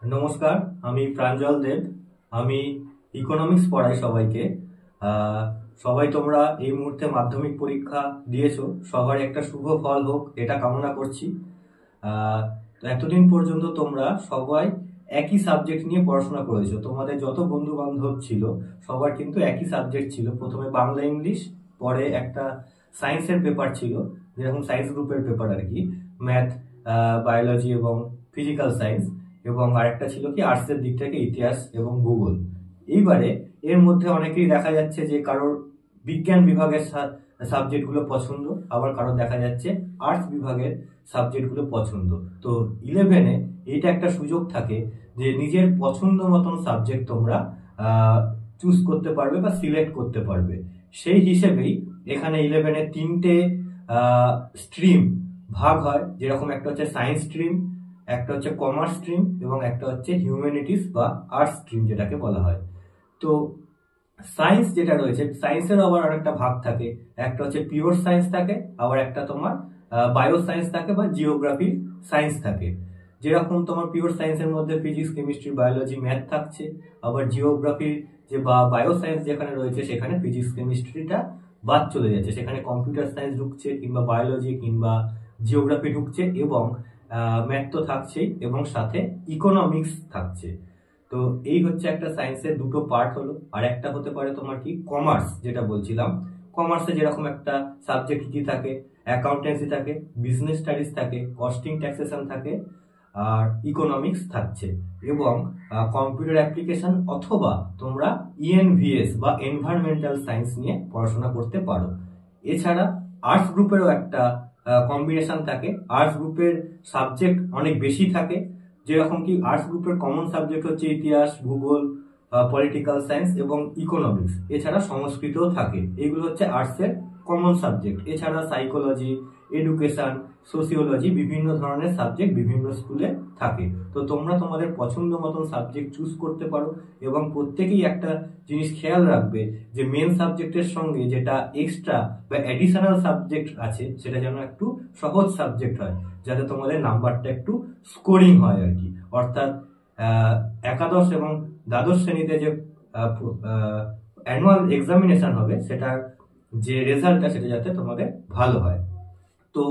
নমস্কার, আমি প্রাঞ্জল দেব। আমি ইকোনমিক্স পড়াই সবাইকে। আহ, সবাই তোমরা এই মুহূর্তে মাধ্যমিক পরীক্ষা দিয়েছো, সবার একটা শুভ ফল হোক এটা কামনা করছি। তো এতদিন পর্যন্ত তোমরা সবাই একই সাবজেক্ট নিয়ে পড়াশোনা করেছো। তোমাদের যত বন্ধু বান্ধব ছিল সবার কিন্তু একই সাবজেক্ট ছিল। প্রথমে বাংলা ইংলিশ, পরে একটা সায়েন্সের পেপার ছিল, যেরকম সায়েন্স গ্রুপের পেপার আর কি, ম্যাথ, বায়োলজি এবং ফিজিক্যাল সায়েন্স, এবং আরেকটা ছিল কি আর্টসের দিক থেকে ইতিহাস এবং ভূগোল। এইবারে এর মধ্যে অনেকেই দেখা যাচ্ছে যে কারোর বিজ্ঞান বিভাগের সাবজেক্টগুলো পছন্দ, আবার কারোর দেখা যাচ্ছে আর্টস বিভাগের সাবজেক্টগুলো পছন্দ। তো ইলেভেনে এইটা একটা সুযোগ থাকে যে নিজের পছন্দ মতন সাবজেক্ট তোমরা চুজ করতে পারবে বা সিলেক্ট করতে পারবে। সেই হিসেবেই এখানে ইলেভেনে তিনটে স্ট্রিম ভাগ হয়, যেরকম একটা হচ্ছে সায়েন্স স্ট্রিম, একটা হচ্ছে কমার্স স্ট্রিম এবং একটা হচ্ছে হিউম্যানিটিস বা আর্টস স্ট্রিম যেটাকে বলা হয়। তো সায়েন্স যেটা রয়েছে, সায়েন্সের আবার আরেকটা ভাগ থাকে, একটা হচ্ছে পিওর সায়েন্স থাকে, আবার একটা তোমার বায়ো সায়েন্স থাকে বা জিওগ্রাফি সায়েন্স থাকে। যেরকম তোমার পিওর সায়েন্সের মধ্যে ফিজিক্স, কেমিস্ট্রি, বায়োলজি, ম্যাথ থাকছে, আবার জিওগ্রাফির যে বা বায়ো সায়েন্স যেখানে রয়েছে সেখানে ফিজিক্স কেমিস্ট্রিটা বাদ চলে যাচ্ছে, সেখানে কম্পিউটার সায়েন্স ঢুকছে কিংবা বায়োলজি কিংবা জিওগ্রাফি ঢুকছে, এবং ম্যাথ তো থাকছেই এবং সাথে ইকোনমিক্স থাকছে। তো এই হচ্ছে একটা সায়েন্সের দুটো পার্ট হলো। আর একটা হতে পারে তোমার কি কমার্স, যেটা বলছিলাম। কমার্সে যেরকম একটা সাবজেক্ট কি থাকে, অ্যাকাউন্টেন্সি থাকে, বিজনেস স্টাডিজ থাকে, কস্টিং ট্যাক্সেশন থাকে, আর ইকোনমিক্স থাকছে। এবং কম্পিউটার অ্যাপ্লিকেশন অথবা তোমরা ইএনভিএস বা এনভায়রনমেন্টাল সায়েন্স নিয়ে পড়াশোনা করতে পারো। এছাড়া আর্টস গ্রুপেরও একটা কম্বিনেশন থাকে। আর্টস গ্রুপের সাবজেক্ট অনেক বেশি থাকে, যেরকম কি আর্টস গ্রুপের কমন সাবজেক্ট হচ্ছে ইতিহাস, ভূগোল, পলিটিক্যাল সায়েন্স এবং ইকোনমিক্স। এছাড়া সংস্কৃতও থাকে। এগুলো হচ্ছে আর্টসের কমন সাবজেক্ট। এছাড়া সাইকোলজি, এডুকেশন, সোসিওলজি, বিভিন্ন ধরনের সাবজেক্ট বিভিন্ন স্কুলে থাকে। তো তোমরা তোমাদের পছন্দ মতন সাবজেক্ট চুজ করতে পারো, এবং প্রত্যেকেই একটা জিনিস খেয়াল রাখবে যে মেন সাবজেক্টের সঙ্গে যেটা এক্সট্রা বা অ্যাডিশনাল সাবজেক্ট আছে সেটা যেন একটু সহজ সাবজেক্ট হয়, যাতে তোমাদের নাম্বারটা একটু স্কোরিং হয় আর কি। অর্থাৎ একাদশ এবং দ্বাদশ শ্রেণীতে যে অ্যানুয়াল এক্সামিনেশন হবে সেটার যে রেজাল্টটা সেটা যাতে তোমাদের ভালো হয়। তো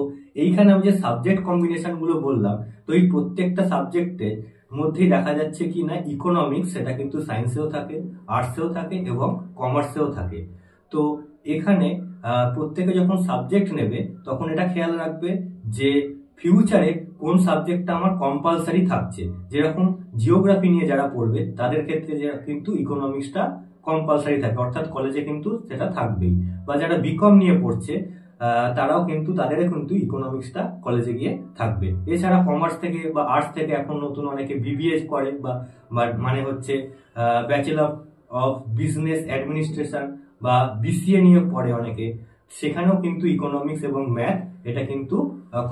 এইখানে আমি যে সাবজেক্ট কম্বিনেশন গুলো বললাম, তো এই প্রত্যেকটা সাবজেক্টের মধ্যেই দেখা যাচ্ছে কি না ইকোনমিক্স সেটা কিন্তু সায়েন্সেও থাকে, আর্টসেও থাকে এবং কমার্সেও থাকে। তো এখানে প্রত্যেকে যখন সাবজেক্ট নেবে তখন এটা খেয়াল রাখবে যে ফিউচারে কোন সাবজেক্টটা আমার কম্পালসারি থাকছে। যেরকম জিওগ্রাফি নিয়ে যারা পড়বে তাদের ক্ষেত্রে যে কিন্তু ইকোনমিক্সটা কম্পালসারি থাকে, অর্থাৎ কলেজে কিন্তু সেটা থাকবেই। বা যারা বিকম নিয়ে পড়ছে তারাও কিন্তু তাদের কিন্তু ইকোনমিক্সটা কলেজে গিয়ে থাকবে। এছাড়া কমার্স থেকে বা আর্টস থেকে এখন নতুন অনেকে বিবিএ করে, বা মানে হচ্ছে ব্যাচেলর অফ বিজনেস অ্যাডমিনিস্ট্রেশন বা বিসিএ নিয়ে পড়ে অনেকে, সেখানেও কিন্তু ইকোনমিক্স এবং ম্যাথ এটা কিন্তু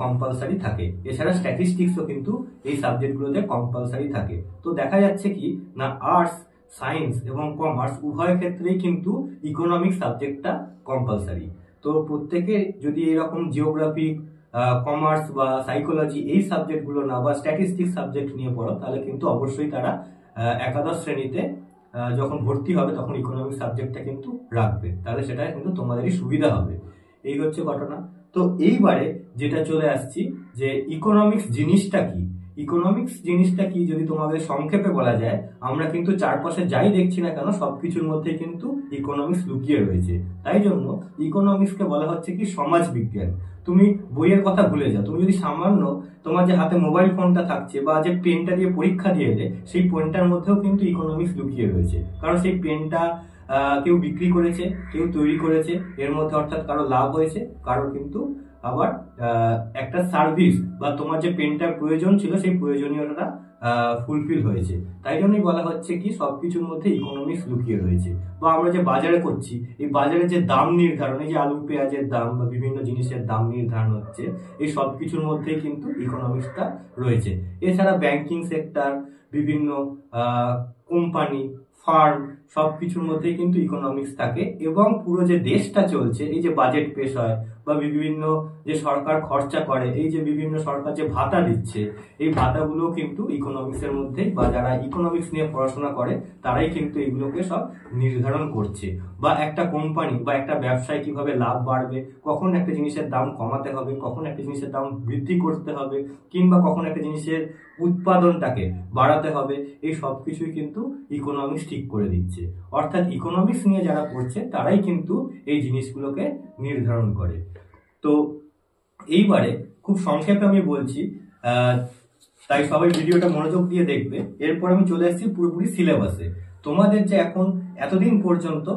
কম্পালসারি থাকে। এছাড়া স্ট্যাটিস্টিক্সও কিন্তু এই সাবজেক্টগুলোতে কম্পালসারি থাকে। তো দেখা যাচ্ছে কি না আর্টস, সায়েন্স এবং কমার্স উভয় ক্ষেত্রেই কিন্তু ইকোনমিক্স সাবজেক্টটা কম্পালসারি। তো প্রত্যেকে যদি এরকম জিওগ্রাফি, কমার্স বা সাইকোলজি এই সাবজেক্টগুলো না বা স্ট্যাটিস্টিক্স সাবজেক্ট নিয়ে পড়ো, তাহলে কিন্তু অবশ্যই তারা একাদশ শ্রেণীতে যখন ভর্তি হবে তখন ইকোনমিক্স সাবজেক্টটা কিন্তু রাখবে, তাহলে সেটা কিন্তু তোমাদেরই সুবিধা হবে। এই হচ্ছে ঘটনা। তো এইবারে যেটা চলে আসছি যে ইকোনমিক্স জিনিসটা কি। ইকোনমিক্স জিনিসটা কি যদি তোমাদের সংক্ষেপে বলা যায়, আমরা কিন্তু চারপাশে যাই দেখছি না কেন সবকিছুর মধ্যে কিন্তু ইকোনমিক্স লুকিয়ে রয়েছে। তাই জন্য ইকোনমিক্সকে বলা হচ্ছে কি সমাজ বিজ্ঞান। তুমি বইয়ের কথা ভুলে যাও, তুমি যদি সামান্য তোমার যে হাতে মোবাইল ফোনটা থাকছে বা যে পেনটা দিয়ে পরীক্ষা দিয়ে এলে, সেই পেনটার মধ্যেও কিন্তু ইকোনমিক্স লুকিয়ে রয়েছে। কারণ সেই পেনটা কেউ বিক্রি করেছে, কেউ তৈরি করেছে, এর মধ্যে অর্থাৎ কারো লাভ হয়েছে, কারো কিন্তু আবার একটা সার্ভিস বা তোমার যে পেনটার প্রয়োজন ছিল সেই প্রয়োজনীয়তা ফুলফিল হয়েছে। তাই জন্যই বলা হচ্ছে কি সবকিছুর মধ্যে ইকোনমিক্স লুকিয়ে রয়েছে। বা আমরা যে বাজারে করছি, এই বাজারে যে দাম নির্ধারণ, এই যে আলু পেঁয়াজের দাম বা বিভিন্ন জিনিসের দাম নির্ধারণ হচ্ছে, এই সবকিছুর মধ্যেই কিন্তু ইকোনমিক্সটা রয়েছে। এছাড়া ব্যাংকিং সেক্টর, বিভিন্ন কোম্পানি, ফার্ম, সবকিছুর মধ্যেই কিন্তু ইকোনমিক্স থাকে। এবং পুরো যে দেশটা চলছে, এই যে বাজেট পেশ হয় বা বিভিন্ন যে সরকার খরচা করে, এই যে বিভিন্ন সরকার যে ভাতা দিচ্ছে, এই ভাতাগুলো কিন্তু ইকোনমিক্সের মধ্যেই, বা যারা ইকোনমিক্স নিয়ে পড়াশোনা করে তারাই কিন্তু এগুলোকে সব নির্ধারণ করছে। বা একটা কোম্পানি বা একটা ব্যবসায় কিভাবে লাভ বাড়বে, কখন একটা জিনিসের দাম কমাতে হবে, কখন একটা জিনিসের দাম বৃদ্ধি করতে হবে, কিংবা কখন একটা জিনিসের উৎপাদনটাকে বাড়াতে হবে, এই সব কিছুই কিন্তু ইকোনমিক্স ঠিক করে দিচ্ছে। অর্থাৎ ইকোনমিক্স নিয়ে যারা পড়ছে তারাই কিন্তু এই জিনিসগুলোকে নির্ধারণ করে। তো এইবারে খুব সংক্ষেপে আমি বলছি, তাই সবাই ভিডিওটা মনোযোগ দিয়ে দেখবে। এরপর আমি চলে আসছি পুরোপুরি সিলেবাসে। তোমাদের যে এখন এতদিন পর্যন্ত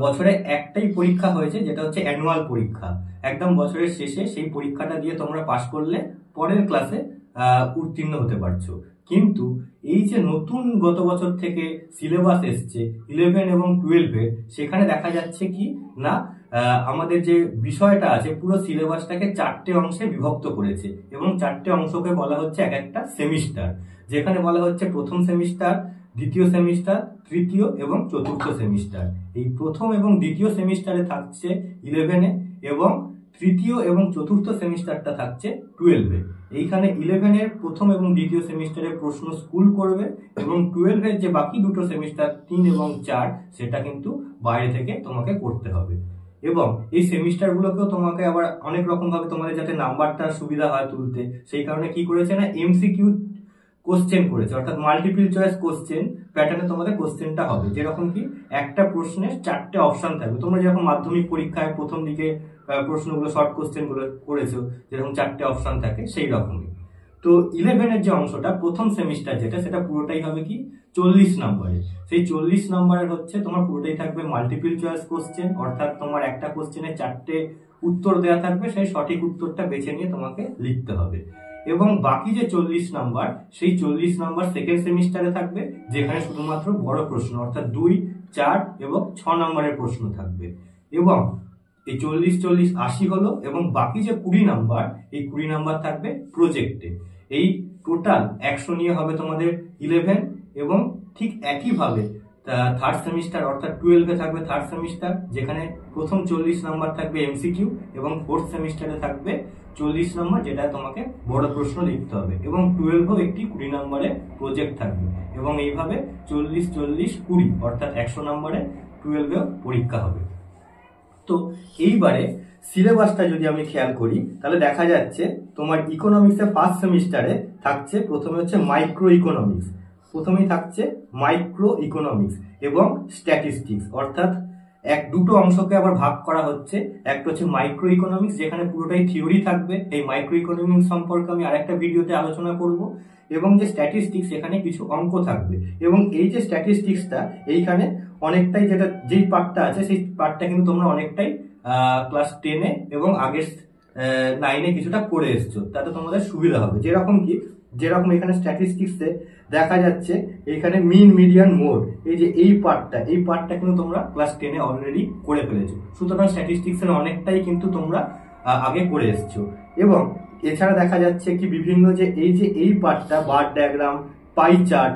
বছরে একটাই পরীক্ষা হয়েছে, যেটা হচ্ছে অ্যানুয়াল পরীক্ষা। একদম বছরের শেষে সেই পরীক্ষাটা দিয়ে তোমরা পাশ করলে পরের ক্লাসে উত্তীর্ণ হতে পারছো। কিন্তু এই যে নতুন গত বছর থেকে সিলেবাস এসছে 11 এবং 12-এর, সেখানে দেখা যাচ্ছে কি না, আমাদের যে বিষয়টা আছে পুরো সিলেবাসটাকে 4টে অংশে বিভক্ত করেছে, এবং 4টে অংশকে বলা হচ্ছে এক একটা সেমিস্টার। যেখানে বলা হচ্ছে প্রথম সেমিস্টার, দ্বিতীয় সেমিস্টার, তৃতীয় এবং চতুর্থ সেমিস্টার। এই প্রথম এবং দ্বিতীয় সেমিস্টারে থাকছে 11-এ, এবং তৃতীয় এবং চতুর্থ সেমিস্টারটা থাকছে 12-এ। এইখানে 11-এর প্রথম এবং দ্বিতীয় সেমিস্টারের প্রশ্ন স্কুল করবে, এবং 12-এর যে বাকি দুটো সেমিস্টার 3 এবং 4, সেটা কিন্তু বাইরে থেকে তোমাকে করতে হবে। এবং এই সেমিস্টারগুলোকেও তোমাকে আবার অনেক রকম ভাবে তোমাদের যাতে নাম্বারটা সুবিধা হয় তুলতে, সেই কারণে কি করেছে না, এমসিকিউ কোশ্চেন করেছে, অর্থাৎ মাল্টিপল চয়েস কোশ্চেন প্যাটার্নে তোমাদের কোশ্চেনটা হবে। যেরকম কি একটা প্রশ্নে 4টে অপশন থাকবে। তোমরা যেরকম মাধ্যমিক পরীক্ষায় প্রথম দিকে প্রশ্নগুলো শর্ট কোশ্চেন গুলো করেছো, যেরকম 4টে অপশন থাকে, সেই রকমই। তো 11-এর যে অংশটা প্রথম সেমিস্টার যেটা, সেটা পুরোটাই হবে কি 40 নম্বরের। সেই 40 নম্বরের হচ্ছে তোমার পুরোটাই থাকবে মাল্টিপল চয়েস কোশ্চেন, অর্থাৎ তোমার একটা কোশ্চেনে 4টে উত্তর দেওয়া থাকবে, সেই সঠিক উত্তরটা বেছে নিয়ে তোমাকে লিখতে হবে। এবং বাকি যে 40 নাম্বার, সেই 40 নাম্বার সেকেন্ড সেমিস্টারে থাকবে, যেখানে শুধুমাত্র বড় প্রশ্ন, অর্থাৎ 2, 4 এবং 6 নম্বরের প্রশ্ন থাকবে। এবং এই 40, 80 হলো, এবং বাকি যে 20 নাম্বার, এই 20 নাম্বার থাকবে প্রজেক্টে। এই টোটাল 100 নিয়ে হবে তোমাদের 11, এবং ঠিক একইভাবে থার্ড সেমিস্টার অর্থাৎ 12-এ থাকবে থার্ড সেমিস্টার, যেখানে প্রথম 40 নাম্বার থাকবে এমসিকিউ, এবং ফোর্থ সেমিস্টারে থাকবে 40 নম্বর, যেটা তোমাকে বড় প্রশ্ন লিখতে হবে। এবং 12-এও একটি 20 নম্বরের প্রজেক্ট থাকবে, এবং এইভাবে 40, 40, 20 অর্থাৎ 100 নম্বরে 12-এও পরীক্ষা হবে। তো এইবারে সিলেবাসটা যদি আমি খেয়াল করি, তাহলে দেখা যাচ্ছে তোমার ইকোনমিক্সের ফার্স্ট সেমিস্টারে থাকছে প্রথমে হচ্ছে মাইক্রো ইকোনমিক্স, প্রথমেই থাকছে মাইক্রো ইকোনমিক্স এবং স্ট্যাটিস্টিক্স, অর্থাৎ দুটো অংশকে আবার ভাগ করা হচ্ছে। একটা হচ্ছে মাইক্রো ইকোনমিক্স, যেখানে পুরোটাই থিওরি থাকবে। এই মাইক্রো ইকোনমিক্স সম্পর্কে আমি আরেকটা ভিডিওতে আলোচনা করব। এবং যে স্ট্যাটিস্টিক্স, এখানে কিছু অঙ্ক থাকবে। এবং এই যে স্ট্যাটিস্টিক্সটা, এইখানে অনেকটাই যেই পার্টটা আছে, সেই পার্টটা কিন্তু তোমরা অনেকটাই ক্লাস 10-এ এবং আগের 9-এ কিছুটা করে এসছো, তাতে তোমাদের সুবিধা হবে। যেরকম এখানে স্ট্যাটিস্টিক্সে দেখা যাচ্ছে, এখানে মিন, মিডিয়ান, মোড, এই পার্টটা কিন্তু তোমরা ক্লাস 10-এ অলরেডি করে ফেলেছো। সুতরাং স্ট্যাটিস্টিক্সের অনেকটাই কিন্তু তোমরা আগে করে এসছো। এবং এছাড়া দেখা যাচ্ছে কি বিভিন্ন এই পার্টটা, বার ডায়াগ্রাম, পাই চার্ট,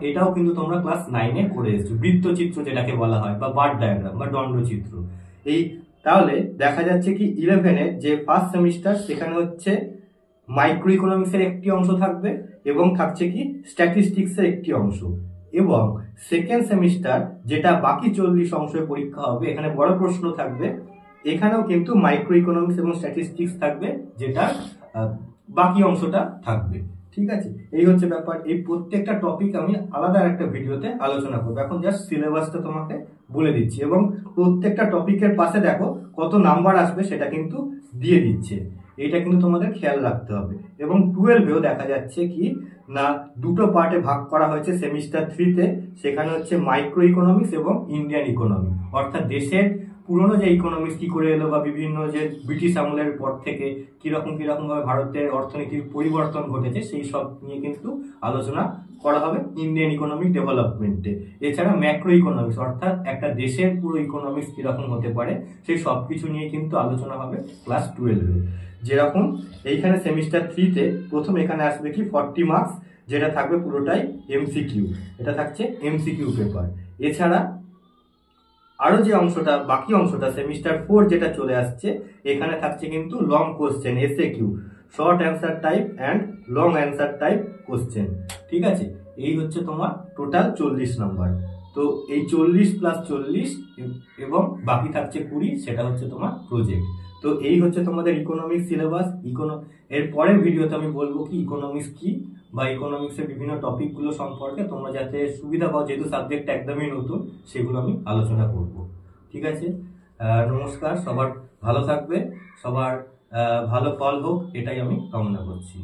এটাও কিন্তু তোমরা ক্লাস 9-এ করে এসছো। বৃত্তচিত্র যেটাকে বলা হয়, বা বার ডায়াগ্রাম বা দণ্ডচিত্র। তাহলে দেখা যাচ্ছে কি 11-এর যে ফার্স্ট সেমিস্টার, সেখানে হচ্ছে মাইক্রো ইকোনমিক্সের একটি অংশ থাকবে, এবং থাকছে কি স্ট্যাটিস্টিক্সের একটি অংশ। এবং সেকেন্ড সেমিস্টার যেটা বাকি 40 অংশের পরীক্ষা হবে, এখানে বড় প্রশ্ন থাকবে, এখানেও কিন্তু মাইক্রো ইকোনমিক্স এবং স্ট্যাটিস্টিক্স থাকবে, যেটা বাকি অংশটা থাকবে। ঠিক আছে, এই হচ্ছে ব্যাপার। এই প্রত্যেকটা টপিক আমি আলাদা একটা ভিডিওতে আলোচনা করবো। এখন জাস্ট সিলেবাসটা তোমাকে বলে দিচ্ছি, এবং প্রত্যেকটা টপিকের পাশে দেখো কত নাম্বার আসবে সেটা কিন্তু দিয়ে দিচ্ছে। এটা কিন্তু তোমাদের খেয়াল রাখতে হবে। এবং 12-এও দেখা যাচ্ছে কি না, দুটো পার্টে ভাগ করা হয়েছে সেমিস্টার 3-তে। সেখানে হচ্ছে মাইক্রো ইকোনমিক্স এবং ইন্ডিয়ান ইকোনমি, অর্থাৎ দেশের পুরনো যে ইকোনমিক্স কি করে এলো, বা বিভিন্ন যে ব্রিটিশ আমলের পর থেকে কিরকম ভাবে ভারতের অর্থনীতির পরিবর্তন ঘটেছে, সেই সব নিয়ে কিন্তু আলোচনা করা হবে ইন্ডিয়ান ইকোনমিক ডেভেলপমেন্টে। এছাড়া ম্যাক্রো ইকোনমিক্স, অর্থাৎ একটা দেশের পুরো ইকোনমিক্স কিরকম হতে পারে, সেই সবকিছু নিয়ে কিন্তু আলোচনা হবে ক্লাস 12-এ। যেরকম এইখানে সেমিস্টার 3-তে প্রথম এখানে আসবে কি 40 মার্কস, যেটা থাকবে পুরোটাই এমসিকিউ, এটা থাকছে এমসিকিউ পেপার। এছাড়া আরো যে অংশটা বাকি অংশটা সেমিস্টার 4 যেটা চলে আসছে, এখানে থাকছে কিন্তু long question, SAQ, short answer type and long answer type question. ঠিক আছে, এই হচ্ছে তোমার টোটাল 40 নাম্বার। তো এই 40 প্লাস 40 এবং বাকি থাকছে 20, সেটা হচ্ছে তোমার প্রজেক্ট। তো এই হচ্ছে তোমাদের ইকোনমিক্স সিলেবাস। এর পরের ভিডিওতে আমি বলবো কি ইকোনমিক্স কি, বা ইকোনমিক্সের বিভিন্ন টপিকগুলো সম্পর্কে তোমরা যাতে সুবিধা পাও, যেহেতু সাবজেক্ট একদমই নতুন, সেগুলো আমি আলোচনা করব। ঠিক আছে, নমস্কার, সবার ভালো থাকবে, সবার ভালো ফল হোক, এটাই আমি কামনা করছি।